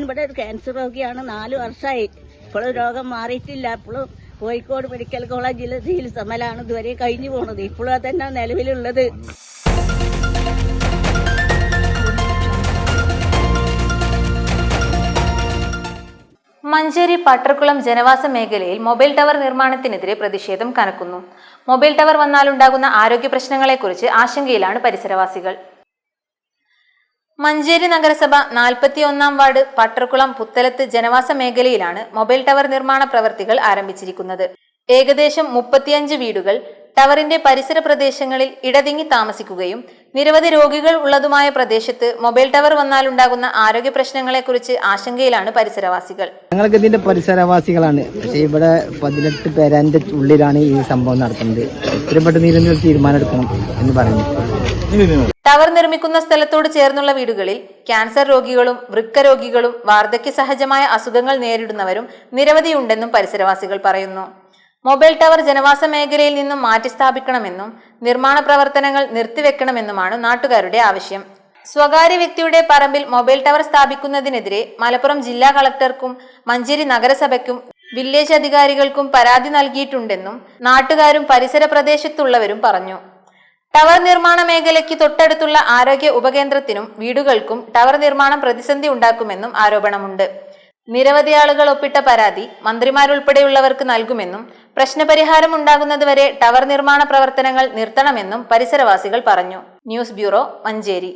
ഇവിടെ ഒരു ക്യാൻസർ രോഗിയാണ്. 4 വർഷമായി. ഇപ്പോഴും രോഗം മാറിയിട്ടില്ല. ഇപ്പോഴും കോഴിക്കോട് മെഡിക്കൽ കോളേജിൽ ചികിത്സമലാണ് ഇതുവരെ കഴിഞ്ഞു പോണത്. ഇപ്പോഴും അതന്നെ നിലവിലുള്ളത്. മഞ്ചേരി പട്ടർക്കുളം ജനവാസ മേഖലയിൽ മൊബൈൽ ടവർ നിർമ്മാണത്തിനെതിരെ പ്രതിഷേധം കനക്കുന്നു. മൊബൈൽ ടവർ വന്നാലുണ്ടാകുന്ന ആരോഗ്യ പ്രശ്നങ്ങളെക്കുറിച്ച് ആശങ്കയിലാണ് പരിസരവാസികൾ. മഞ്ചേരി നഗരസഭ 41 വാർഡ് പട്ടർക്കുളം പുത്തലത്ത് ജനവാസ മേഖലയിലാണ് മൊബൈൽ ടവർ നിർമ്മാണ പ്രവർത്തികൾ ആരംഭിച്ചിരിക്കുന്നത്. ഏകദേശം 35 വീടുകൾ ടവറിന്റെ പരിസര പ്രദേശങ്ങളിൽ ഇടതിങ്ങി താമസിക്കുകയും നിരവധി രോഗികൾ ഉള്ളതുമായ പ്രദേശത്ത് മൊബൈൽ ടവർ വന്നാലുണ്ടാകുന്ന ആരോഗ്യ പ്രശ്നങ്ങളെക്കുറിച്ച് ആശങ്കയിലാണ് പരിസരവാസികൾ. ഞങ്ങൾക്ക് ഇതിന്റെ പരിസരവാസികളാണ്. പക്ഷേ ഇവിടെ 18 പേരന്റെ ഉള്ളിലാണ് ഈ സംഭവം നടക്കുന്നത്. എത്രയും പെട്ടെന്ന് ഇതിനൊരു തീരുമാനം എടുക്കണം എന്ന് പറയുന്നു. ടവർ നിർമ്മിക്കുന്ന സ്ഥലത്തോട് ചേർന്നുള്ള വീടുകളിൽ ക്യാൻസർ രോഗികളും വൃക്ക രോഗികളും വാർദ്ധക്യ സഹജമായ അസുഖങ്ങൾ നേരിടുന്നവരും നിരവധിയുണ്ടെന്നും പരിസരവാസികൾ പറയുന്നു. മൊബൈൽ ടവർ ജനവാസ മേഖലയിൽ നിന്നും മാറ്റി സ്ഥാപിക്കണമെന്നും നിർമ്മാണ പ്രവർത്തനങ്ങൾ നിർത്തിവെക്കണമെന്നുമാണ് നാട്ടുകാരുടെ ആവശ്യം. സ്വകാര്യ വ്യക്തിയുടെ പറമ്പിൽ മൊബൈൽ ടവർ സ്ഥാപിക്കുന്നതിനെതിരെ മലപ്പുറം ജില്ലാ കളക്ടർക്കും മഞ്ചേരി നഗരസഭയ്ക്കും വില്ലേജ് അധികാരികൾക്കും പരാതി നൽകിയിട്ടുണ്ടെന്നും നാട്ടുകാരും പരിസര പ്രദേശത്തുള്ളവരും പറഞ്ഞു. ടവർ നിർമ്മാണ മേഖലയ്ക്ക് തൊട്ടടുത്തുള്ള ആരോഗ്യ ഉപകേന്ദ്രത്തിനും വീടുകൾക്കും ടവർ നിർമ്മാണം പ്രതിസന്ധി ഉണ്ടാക്കുമെന്നും ആരോപണമുണ്ട്. നിരവധി ആളുകൾ ഒപ്പിട്ട പരാതി മന്ത്രിമാരുൾപ്പെടെയുള്ളവർക്ക് നൽകുമെന്നും പ്രശ്നപരിഹാരം ഉണ്ടാകുന്നതുവരെ ടവർ നിർമ്മാണ പ്രവർത്തനങ്ങൾ നിർത്തണമെന്നും പരിസരവാസികൾ പറഞ്ഞു. News bureau, Manjeri.